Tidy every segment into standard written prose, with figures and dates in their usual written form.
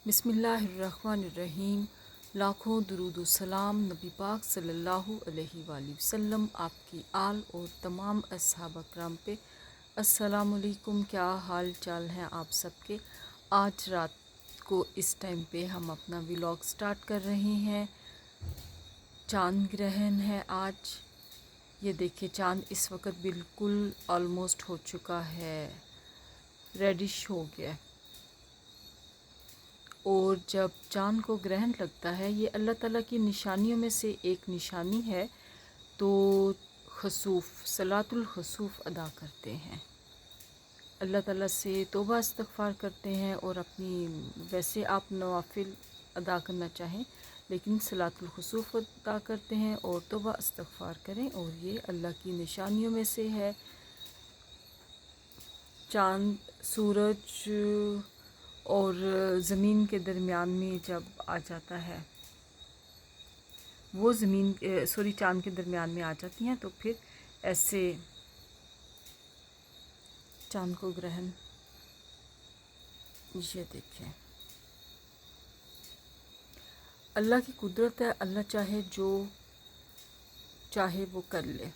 بسم اللہ الرحمن الرحیم۔ لاکھوں درود و سلام نبی پاک صلی اللہ علیہ وآلہ وسلم، آپ کی آل اور تمام اصحاب اکرام پہ۔ السلام علیکم، کیا حال چال ہیں آپ سب کے؟ آج رات کو اس ٹائم پہ ہم اپنا ولاگ سٹارٹ کر رہے ہیں۔ چاند گرہن ہے آج، یہ دیکھیں چاند اس وقت بالکل آلموسٹ ہو چکا ہے، ریڈش ہو گیا ہے۔ اور جب چاند کو گرہن لگتا ہے، یہ اللہ تعالیٰ کی نشانیوں میں سے ایک نشانی ہے، تو خسوف صلاۃ الخسوف ادا کرتے ہیں، اللہ تعالیٰ سے توبہ استغفار کرتے ہیں، اور اپنی ویسے آپ نوافل ادا کرنا چاہیں لیکن صلاۃ الخسوف ادا کرتے ہیں اور توبہ استغفار کریں، اور یہ اللہ کی نشانیوں میں سے ہے۔ چاند سورج اور زمین کے درمیان میں جب آ جاتا ہے، وہ چاند کے درمیان میں آ جاتی ہیں، تو پھر ایسے چاند کو گرہن، یہ دیکھیں اللہ کی قدرت ہے، اللہ چاہے جو چاہے وہ کر لے۔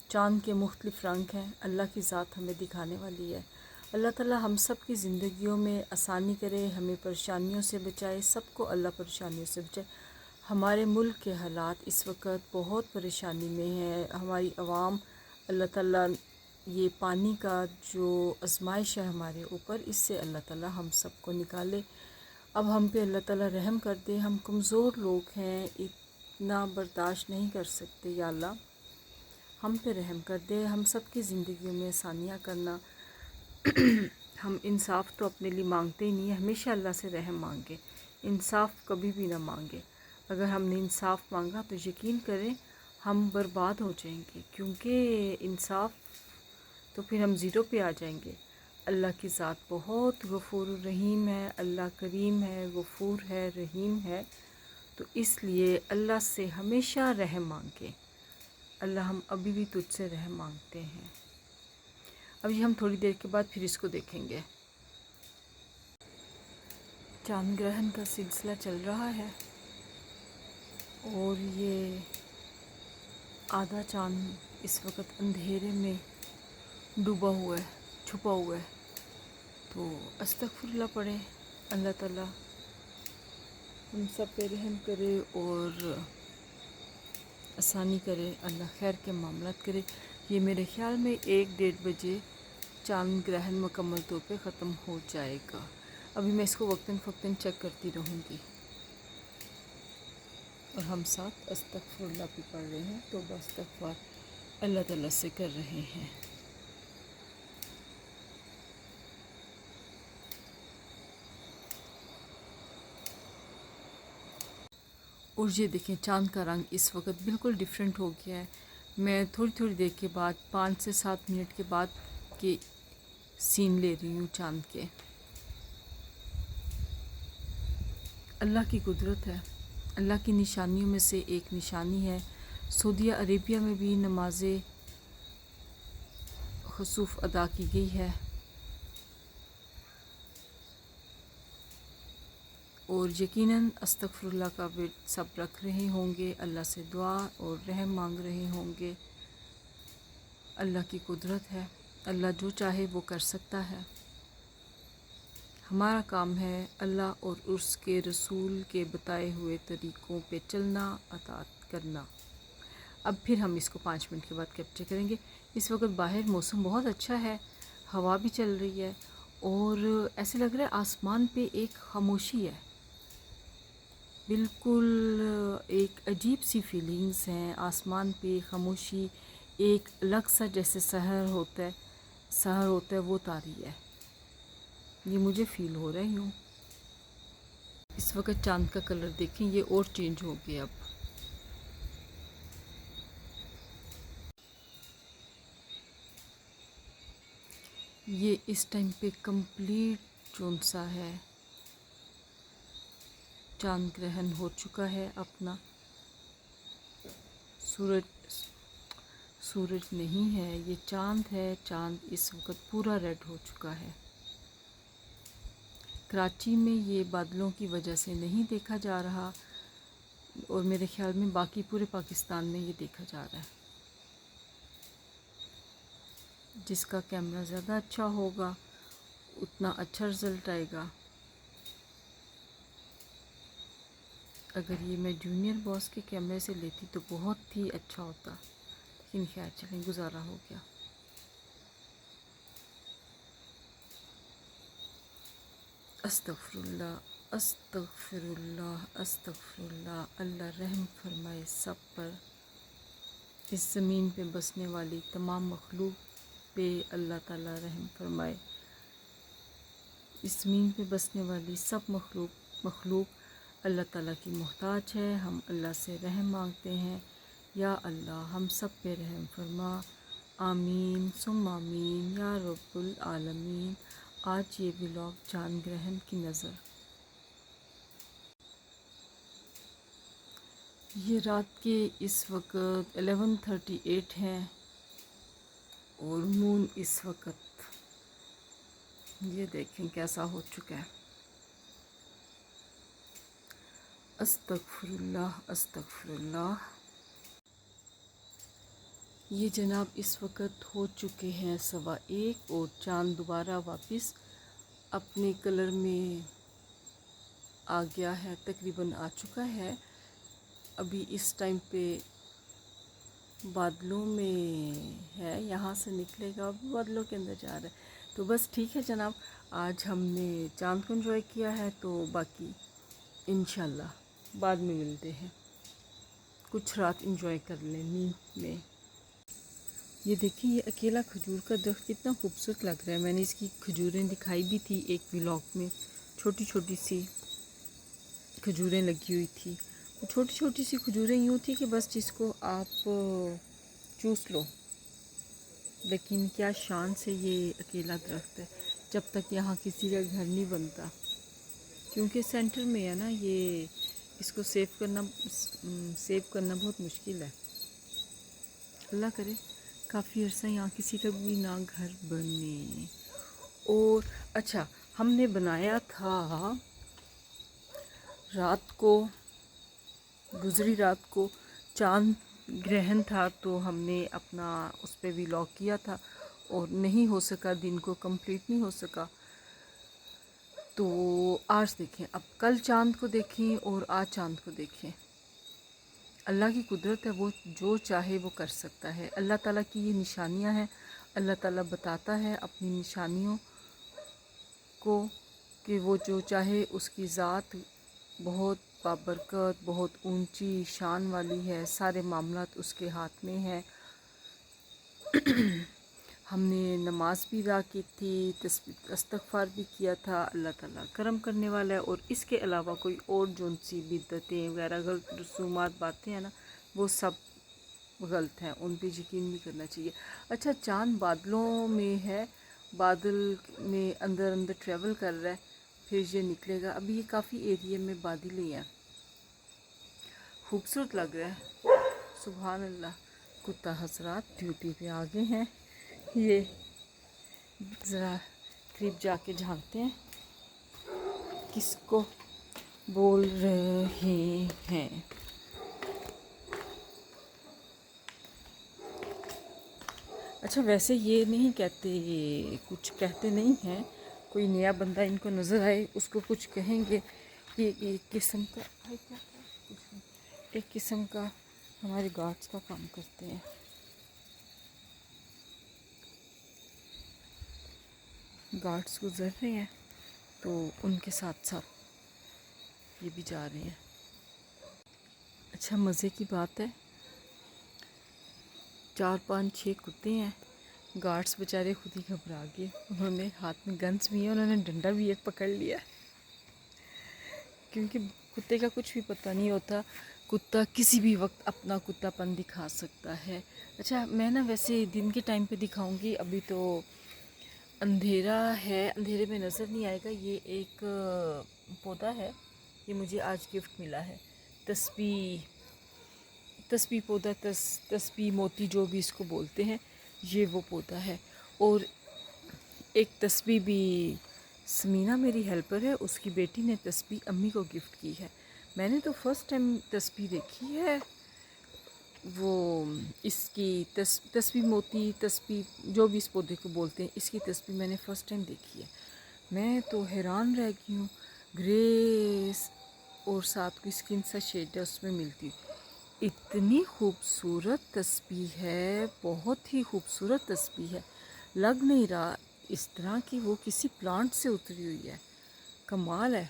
چاند کے مختلف رنگ ہیں، اللہ کی ذات ہمیں دکھانے والی ہے۔ اللہ تعالیٰ ہم سب کی زندگیوں میں آسانی کرے، ہمیں پریشانیوں سے بچائے، سب کو اللہ پریشانیوں سے بچائے۔ ہمارے ملک کے حالات اس وقت بہت پریشانی میں ہیں، ہماری عوام، اللہ تعالیٰ یہ پانی کا جو آزمائش ہے ہمارے اوپر، اس سے اللہ تعالیٰ ہم سب کو نکالے۔ اب ہم پہ اللہ تعالیٰ رحم کر دے، ہم کمزور لوگ ہیں، اتنا برداشت نہیں کر سکتے، یا اللہ ہم پہ رحم کر دے، ہم سب کی زندگیوں میں آسانیاں کرنا۔ ہم انصاف تو اپنے لیے مانگتے ہی نہیں ہیں، ہمیشہ اللہ سے رحم مانگے، انصاف کبھی بھی نہ مانگے۔ اگر ہم نے انصاف مانگا تو یقین کریں ہم برباد ہو جائیں گے، کیونکہ انصاف تو پھر ہم زیرو پہ آ جائیں گے۔ اللہ کی ذات بہت غفور الرحیم ہے، اللہ کریم ہے، غفور ہے، رحیم ہے، تو اس لیے اللہ سے ہمیشہ رحم مانگے۔ اللہ ہم ابھی بھی تجھ سے رحم مانگتے ہیں۔ ابھی ہم تھوڑی دیر کے بعد پھر اس کو دیکھیں گے۔ چاند گرہن کا سلسلہ چل رہا ہے، اور یہ آدھا چاند اس وقت اندھیرے میں ڈوبا ہوا ہے، چھپا ہوا ہے، تو استغفر اللہ پڑھیں، اللہ تعالیٰ ہم سب پہ رحم کرے اور آسانی کرے، اللہ خیر کے معاملات کرے۔ یہ میرے خیال میں 1-1:30 بجے چاند گرہن مکمل طور پہ ختم ہو جائے گا۔ ابھی میں اس کو وقتاً فوقتاً چیک کرتی رہوں گی، اور ہم ساتھ استغفر اللہ بھی پڑھ رہے ہیں، توبہ استغفار اللہ تعالیٰ سے کر رہے ہیں۔ اور یہ دیکھیں چاند کا رنگ اس وقت بالکل ڈیفرنٹ ہو گیا ہے۔ میں تھوڑی دیر کے بعد 5 سے 7 منٹ کے بعد کے سین لے رہی ہوں چاند کے۔ اللہ کی قدرت ہے، اللہ کی نشانیوں میں سے ایک نشانی ہے۔ سعودیہ عربیہ میں بھی نماز خسوف ادا کی گئی ہے، اور یقیناً استغفر اللہ کا ورد سب رکھ رہے ہوں گے، اللہ سے دعا اور رحم مانگ رہے ہوں گے۔ اللہ کی قدرت ہے، اللہ جو چاہے وہ کر سکتا ہے۔ ہمارا کام ہے اللہ اور اس کے رسول کے بتائے ہوئے طریقوں پہ چلنا، اطاعت کرنا۔ اب پھر ہم اس کو 5 منٹ کے بعد کیپچر کریں گے۔ اس وقت باہر موسم بہت اچھا ہے، ہوا بھی چل رہی ہے، اور ایسے لگ رہا ہے آسمان پہ ایک خاموشی ہے، بالکل ایک عجیب سی فیلنگز ہیں، آسمان پہ خاموشی، ایک الگ سا جیسے سحر ہوتا ہے وہ طاری ہے، یہ مجھے فیل ہو رہا ہے یوں۔ اس وقت چاند کا کلر دیکھیں، یہ اور چینج ہو گیا اب۔ یہ اس ٹائم پہ کمپلیٹ جون سا ہے، چاند گرہن ہو چکا ہے اپنا۔ سورج نہیں ہے، یہ چاند ہے، چاند اس وقت پورا ریڈ ہو چکا ہے۔ کراچی میں یہ بادلوں کی وجہ سے نہیں دیکھا جا رہا، اور میرے خیال میں باقی پورے پاکستان میں یہ دیکھا جا رہا ہے۔ جس کا کیمرہ زیادہ اچھا ہوگا اتنا اچھا رزلٹ آئے گا۔ اگر یہ میں جونیئر باس کے کیمرے سے لیتی تو بہت ہی اچھا ہوتا، لیکن خیر چلیں گزارا ہو گیا۔ استغفر اللہ، استغفر اللہ، استغفر اللہ۔ اللہ رحم فرمائے سب پر، اس زمین پہ بسنے والی تمام مخلوق پہ اللہ تعالیٰ رحم فرمائے۔ اس زمین پہ بسنے والی سب مخلوق اللہ تعالیٰ کی محتاج ہے۔ ہم اللہ سے رحم مانگتے ہیں، یا اللہ ہم سب پہ رحم فرما، آمین ثم آمین یا رب العالمین۔ آج یہ ولاگ چاند گرہن کی نظر۔ یہ رات کے اس وقت 11:38 ہیں، اور مون اس وقت یہ دیکھیں کیسا ہو چکا ہے۔ استغفر اللہ، استغفر اللہ۔ یہ جناب اس وقت ہو چکے ہیں 1:15، اور چاند دوبارہ واپس اپنے کلر میں آ گیا ہے، تقریباً آ چکا ہے۔ ابھی اس ٹائم پہ بادلوں میں ہے، یہاں سے نکلے گا بادلوں کے اندر جا رہا ہے۔ تو بس ٹھیک ہے جناب، آج ہم نے چاند کو انجوائے کیا ہے، تو باقی انشاءاللہ بعد میں ملتے ہیں، کچھ رات انجوائے کر لیں نیند میں۔ یہ دیکھیں یہ اکیلا کھجور کا درخت کتنا خوبصورت لگ رہا ہے۔ میں نے اس کی کھجوریں دکھائی بھی تھی ایک ولاگ میں، چھوٹی چھوٹی سی کھجوریں لگی ہوئی تھی۔ چھوٹی چھوٹی سی کھجوریں یوں تھی کہ بس جس کو آپ چوس لو، لیکن کیا شان سے یہ اکیلا درخت ہے، جب تک یہاں کسی کا گھر نہیں بنتا، کیونکہ سینٹر میں ہے نا، یہ اس کو سیو کرنا بہت مشکل ہے۔ اللہ کرے کافی عرصہ یہاں کسی کا بھی نہ گھر بنے۔ اور اچھا، ہم نے بنایا تھا رات کو، گزری رات کو چاند گرہن تھا، تو ہم نے اپنا اس پہ ولاگ کیا تھا، اور نہیں ہو سکا، دن کو کمپلیٹ نہیں ہو سکا۔ تو آج دیکھیں، اب کل چاند کو دیکھیں اور آج چاند کو دیکھیں۔ اللہ کی قدرت ہے، وہ جو چاہے وہ کر سکتا ہے۔ اللہ تعالیٰ کی یہ نشانیاں ہیں، اللہ تعالیٰ بتاتا ہے اپنی نشانیوں کو کہ وہ جو چاہے، اس کی ذات بہت بابرکت، بہت اونچی شان والی ہے، سارے معاملات اس کے ہاتھ میں ہیں۔ ہم نے نماز بھی ادا کی تھی، استغفار بھی کیا تھا۔ اللہ تعالیٰ کرم کرنے والا ہے، اور اس کے علاوہ کوئی اور جون سی بدعتیں وغیرہ غلط رسومات باتیں ہیں نا، وہ سب غلط ہیں، ان پہ یقین بھی کرنا چاہیے۔ اچھا، چاند بادلوں میں ہے، بادل میں اندر اندر ٹریول کر رہا ہے، پھر یہ نکلے گا۔ ابھی یہ کافی ایریے میں بادل ہی ہیں، خوبصورت لگ رہا ہے۔ سبحان اللہ۔ کتا حضرات ڈیوٹی پہ آگے ہیں، یہ ذرا قریب جا کے جھانکتے ہیں کس کو بول رہے ہیں۔ اچھا، ویسے یہ نہیں کہتے، یہ کچھ کہتے نہیں ہیں، کوئی نیا بندہ ان کو نظر آئے اس کو کچھ کہیں گے، یہ ایک قسم کا ایک قسم کا ہمارے گارڈز کا کام کرتے ہیں۔ گارڈز گزر رہے ہیں تو ان کے ساتھ ساتھ یہ بھی جا رہے ہیں۔ اچھا، مزے کی بات ہے، 4 5 6 کتے ہیں، گارڈز بیچارے خود ہی گھبرا گئے، انہوں نے ہاتھ میں گنز بھی ہیں، انہوں نے ڈنڈا بھی ایک پکڑ لیا، کیونکہ کتے کا کچھ بھی پتہ نہیں ہوتا، کتا کسی بھی وقت اپنا کتا پن دکھا سکتا ہے۔ اچھا، میں نا ویسے دن کے ٹائم پہ دکھاؤں گی، ابھی تو اندھیرا ہے، اندھیرے میں نظر نہیں آئے گا۔ یہ ایک پودا ہے، یہ مجھے آج گفٹ ملا ہے، تسبیح پودا، تسبیح موتی جو بھی اس کو بولتے ہیں، یہ وہ پودا ہے۔ اور ایک تسبیح بھی سمینہ میری ہیلپر ہے، اس کی بیٹی نے تسبیح امی کو گفٹ کی ہے۔ میں نے تو فرسٹ ٹائم تسبیح دیکھی ہے، وہ اس کی تسبیح موتی، تسبیح جو بھی اس پودے کو بولتے ہیں، اس کی تسبیح میں نے فرسٹ ٹائم دیکھی ہے۔ میں تو حیران رہ گئی ہوں، گریس اور ساتھ کی اسکن سا شیڈ ہے اس میں ملتی، اتنی خوبصورت تسبیح ہے، بہت ہی خوبصورت تسبیح ہے، لگ نہیں رہا اس طرح کی وہ کسی پلانٹ سے اتری ہوئی ہے، کمال ہے۔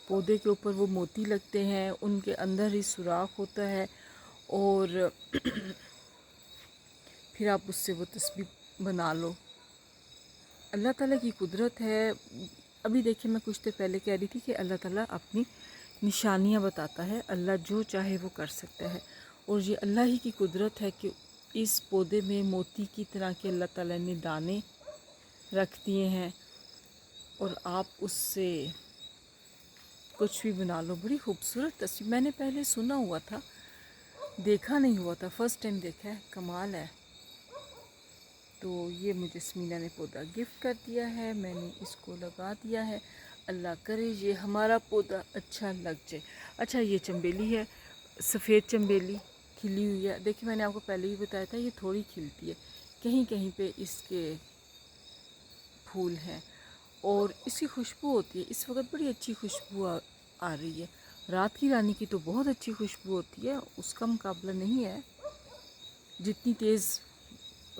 پودے کے اوپر وہ موتی لگتے ہیں، ان کے اندر ہی سوراخ ہوتا ہے، اور پھر آپ اس سے وہ تسبیح بنا لو۔ اللہ تعالیٰ کی قدرت ہے۔ ابھی دیکھیں، میں کچھ دیر پہلے کہہ رہی تھی کہ اللہ تعالیٰ اپنی نشانیاں بتاتا ہے، اللہ جو چاہے وہ کر سکتا ہے، اور یہ اللہ ہی کی قدرت ہے کہ اس پودے میں موتی کی طرح کے اللہ تعالیٰ نے دانے رکھ دیے ہیں، اور آپ اس سے کچھ بھی بنا لو۔ بڑی خوبصورت تصویر، میں نے پہلے سنا ہوا تھا، دیکھا نہیں ہوا تھا، فرسٹ ٹائم دیکھا ہے، کمال ہے۔ تو یہ مجھے سمینہ نے پودا گفٹ کر دیا ہے، میں نے اس کو لگا دیا ہے، اللہ کرے یہ ہمارا پودا اچھا لگ جائے۔ اچھا، یہ چنبیلی ہے، سفید چنبیلی کھلی ہوئی ہے، دیکھیں میں نے آپ کو پہلے ہی بتایا تھا، یہ تھوڑی کھلتی ہے، کہیں کہیں پہ اس کے پھول ہیں، اور اس کی خوشبو ہوتی ہے، اس وقت بڑی اچھی خوشبو آ رہی ہے۔ رات کی رانی کی تو بہت اچھی خوشبو ہوتی ہے، اس کا مقابلہ نہیں ہے، جتنی تیز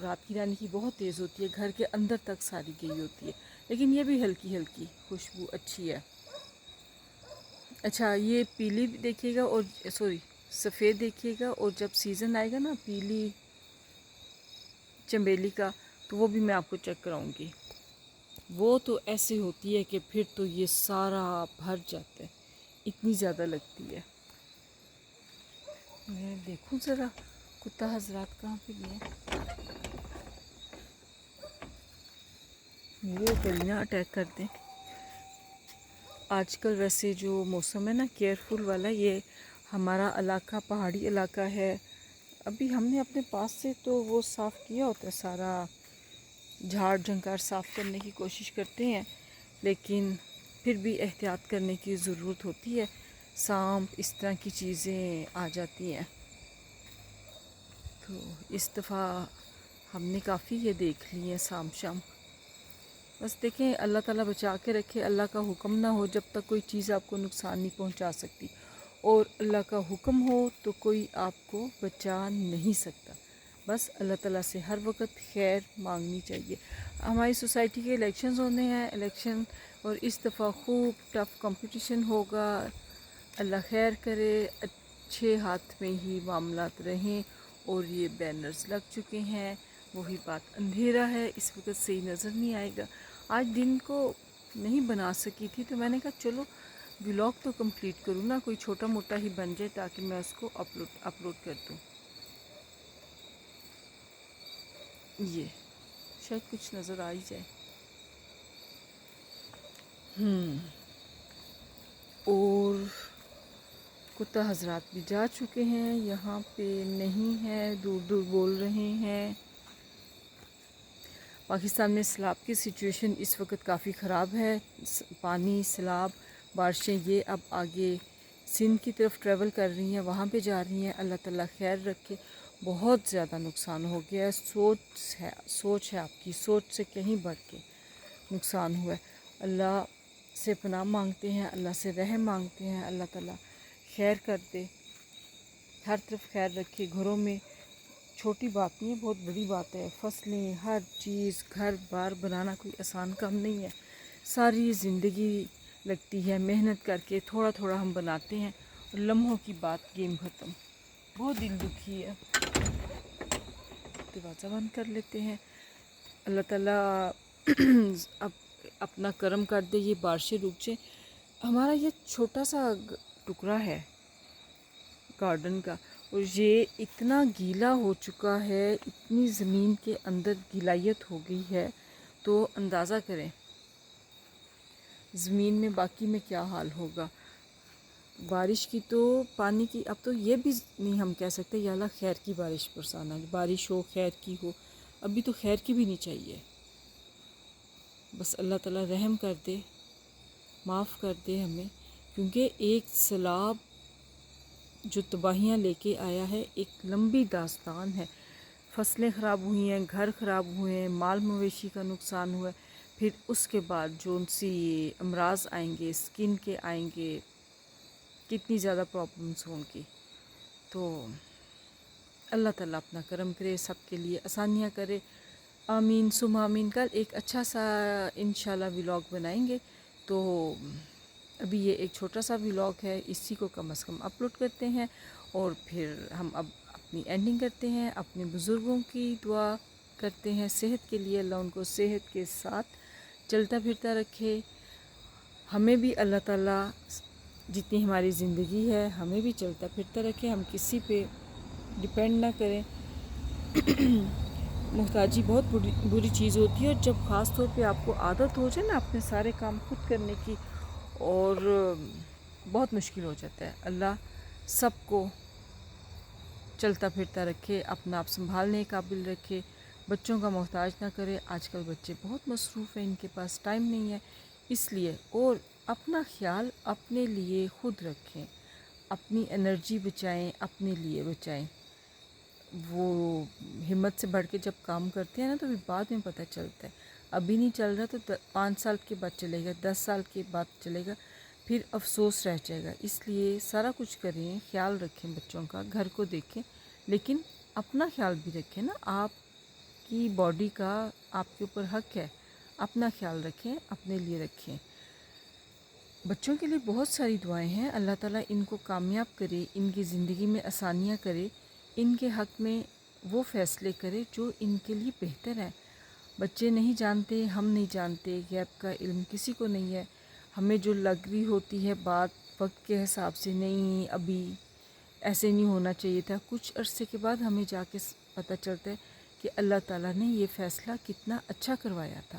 رات کی رانی کی بہت تیز ہوتی ہے، گھر کے اندر تک ساری گئی ہوتی ہے، لیکن یہ بھی ہلکی ہلکی خوشبو اچھی ہے۔ اچھا، یہ پیلی دیکھیے گا، اور سفید دیکھیے گا، اور جب سیزن آئے گا نا پیلی چنبیلی کا، تو وہ بھی میں آپ کو چیک کراؤں گی۔ وہ تو ایسے ہوتی ہے کہ پھر تو یہ سارا بھر جاتا ہے، اتنی زیادہ لگتی ہے۔ میں دیکھوں ذرا کتا حضرات کہاں پہ گئے، میرے اوپر ہی نہ اٹیک کر دیں۔ آج کل ویسے جو موسم ہے نا کیئرفل والا، یہ ہمارا علاقہ پہاڑی علاقہ ہے، ابھی ہم نے اپنے پاس سے تو وہ صاف کیا ہوتا ہے، سارا جھاڑ جھنکار صاف کرنے کی کوشش کرتے ہیں، لیکن پھر بھی احتیاط کرنے کی ضرورت ہوتی ہے، سانپ اس طرح کی چیزیں آ جاتی ہیں۔ تو اس دفعہ ہم نے کافی یہ دیکھ لی ہیں سانپ شام۔ بس دیکھیں، اللہ تعالیٰ بچا کے رکھے، اللہ کا حکم نہ ہو جب تک کوئی چیز آپ کو نقصان نہیں پہنچا سکتی، اور اللہ کا حکم ہو تو کوئی آپ کو بچا نہیں سکتا۔ بس اللہ تعالیٰ سے ہر وقت خیر مانگنی چاہیے۔ ہماری سوسائٹی کے الیکشنز ہونے ہیں، الیکشن، اور اس دفعہ خوب ٹف کمپٹیشن ہوگا، اللہ خیر کرے، اچھے ہاتھ میں ہی معاملات رہیں، اور یہ بینرز لگ چکے ہیں، وہی بات، اندھیرا ہے اس وقت صحیح نظر نہیں آئے گا۔ آج دن کو نہیں بنا سکی تھی، تو میں نے کہا چلو ولاگ تو کمپلیٹ کروں نا، کوئی چھوٹا موٹا ہی بن جائے تاکہ میں اس کو اپلوڈ کر دوں۔ یہ شاید کچھ نظر آ ہی جائے۔ اور کتا حضرات بھی جا چکے ہیں، یہاں پہ نہیں ہے، دور دور بول رہے ہیں۔ پاکستان میں سیلاب کی سچویشن اس وقت کافی خراب ہے، پانی، سیلاب، بارشیں یہ اب آگے سندھ کی طرف ٹریول کر رہی ہیں، وہاں پہ جا رہی ہیں، اللہ تعالیٰ خیر رکھے۔ بہت زیادہ نقصان ہو گیا ہے، سوچ ہے آپ کی سوچ سے کہیں بڑھ کے نقصان ہوا ہے۔ اللہ سے پناہ مانگتے ہیں، اللہ سے رحم مانگتے ہیں، اللہ تعالیٰ خیر کر دے، ہر طرف خیر رکھے، گھروں میں۔ چھوٹی بات نہیں ہے، بہت بڑی بات ہے، فصلیں، ہر چیز، گھر بار بنانا کوئی آسان کام نہیں ہے، ساری زندگی لگتی ہے محنت کر کے، تھوڑا تھوڑا ہم بناتے ہیں، اور لمحوں کی بات، گیم ختم، بہت دل دکھی ہے۔ دروازہ بند کر لیتے ہیں، اللہ تعالیٰ اب اپنا کرم کر دے، یہ بارشیں رک جائیں۔ ہمارا یہ چھوٹا سا ٹکڑا ہے گارڈن کا، اور یہ اتنا گیلا ہو چکا ہے، اتنی زمین کے اندر گیلائیت ہو گئی ہے، تو اندازہ کریں زمین میں باقی میں کیا حال ہوگا۔ بارش کی تو، پانی کی اب تو یہ بھی نہیں ہم کہہ سکتے یا اللہ خیر کی بارش برسانا، بارش ہو خیر کی ہو، ابھی تو خیر کی بھی نہیں چاہیے۔ بس اللہ تعالیٰ رحم کر دے، معاف کر دے ہمیں، کیونکہ ایک سیلاب جو تباہیاں لے کے آیا ہے ایک لمبی داستان ہے۔ فصلیں خراب ہوئی ہیں، گھر خراب ہوئے ہیں، مال مویشی کا نقصان ہوا ہے، پھر اس کے بعد جو ان سی امراض آئیں گے، اسکن کے آئیں گے، کتنی زیادہ پرابلمس ہوں گی۔ تو اللہ تعالیٰ اپنا کرم کرے، سب کے لیے آسانیاں کرے، آمین ثم آمین۔ کل ایک اچھا سا انشاءاللہ ولاگ بنائیں گے، تو ابھی یہ ایک چھوٹا سا ولاگ ہے، اسی کو کم از کم اپلوڈ کرتے ہیں، اور پھر ہم اب اپنی اینڈنگ کرتے ہیں۔ اپنے بزرگوں کی دعا کرتے ہیں صحت کے لیے، اللہ ان کو صحت کے ساتھ چلتا پھرتا رکھے، ہمیں بھی اللہ تعالیٰ جتنی ہماری زندگی ہے ہمیں بھی چلتا پھرتا رکھے، ہم کسی پہ ڈپینڈ نہ کریں۔ محتاجی بہت بری چیز ہوتی ہے، اور جب خاص طور پہ آپ کو عادت ہو جائے نا اپنے سارے کام خود کرنے کی، اور بہت مشکل ہو جاتا ہے۔ اللہ سب کو چلتا پھرتا رکھے، اپنا آپ سنبھالنے قابل رکھے، بچوں کا محتاج نہ کرے۔ آج کل بچے بہت مصروف ہیں، ان کے پاس ٹائم نہیں ہے، اس لیے اور اپنا خیال اپنے لیے خود رکھیں، اپنی انرجی بچائیں، اپنے لیے بچائیں۔ وہ ہمت سے بڑھ کے جب کام کرتے ہیں نا تو پھر بعد میں پتہ چلتا ہے، ابھی نہیں چل رہا تو 5 سال کے بعد چلے گا، 10 سال کے بعد چلے گا، پھر افسوس رہ جائے گا۔ اس لیے سارا کچھ کریں، خیال رکھیں بچوں کا، گھر کو دیکھیں، لیکن اپنا خیال بھی رکھیں نا، آپ کی باڈی کا آپ کے اوپر حق ہے، اپنا خیال رکھیں، اپنے لیے رکھیں۔ بچوں کے لیے بہت ساری دعائیں ہیں، اللہ تعالیٰ ان کو کامیاب کرے، ان کی زندگی میں آسانیاں کرے، ان کے حق میں وہ فیصلے کرے جو ان کے لیے بہتر ہے۔ بچے نہیں جانتے، ہم نہیں جانتے، غیب کا علم کسی کو نہیں ہے۔ ہمیں جو لگ رہی ہوتی ہے بات وقت کے حساب سے، نہیں ابھی ایسے نہیں ہونا چاہیے تھا، کچھ عرصے کے بعد ہمیں جا کے پتہ چلتا ہے کہ اللہ تعالیٰ نے یہ فیصلہ کتنا اچھا کروایا تھا۔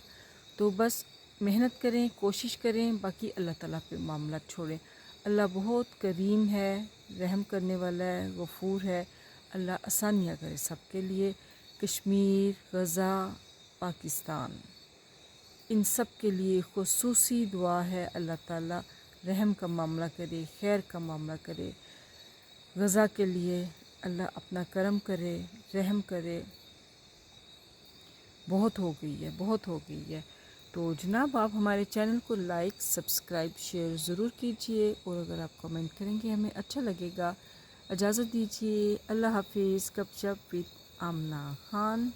تو بس محنت کریں، کوشش کریں، باقی اللہ تعالیٰ پہ معاملات چھوڑیں۔ اللہ بہت کریم ہے، رحم کرنے والا ہے، غفور ہے۔ اللہ آسانیاں کرے سب کے لیے۔ کشمیر، غزہ، پاکستان، ان سب کے لیے خصوصی دعا ہے، اللہ تعالیٰ رحم کا معاملہ کرے، خیر کا معاملہ کرے۔ غزہ کے لیے اللہ اپنا کرم کرے، رحم کرے۔ بہت ہو گئی ہے، بہت ہو گئی ہے۔ تو جناب آپ ہمارے چینل کو لائک، سبسکرائب، شیئر ضرور کیجئے، اور اگر آپ کمنٹ کریں گے ہمیں اچھا لگے گا۔ اجازت دیجیے، اللہ حافظ۔ گپ شپ وتھ آمنہ خان۔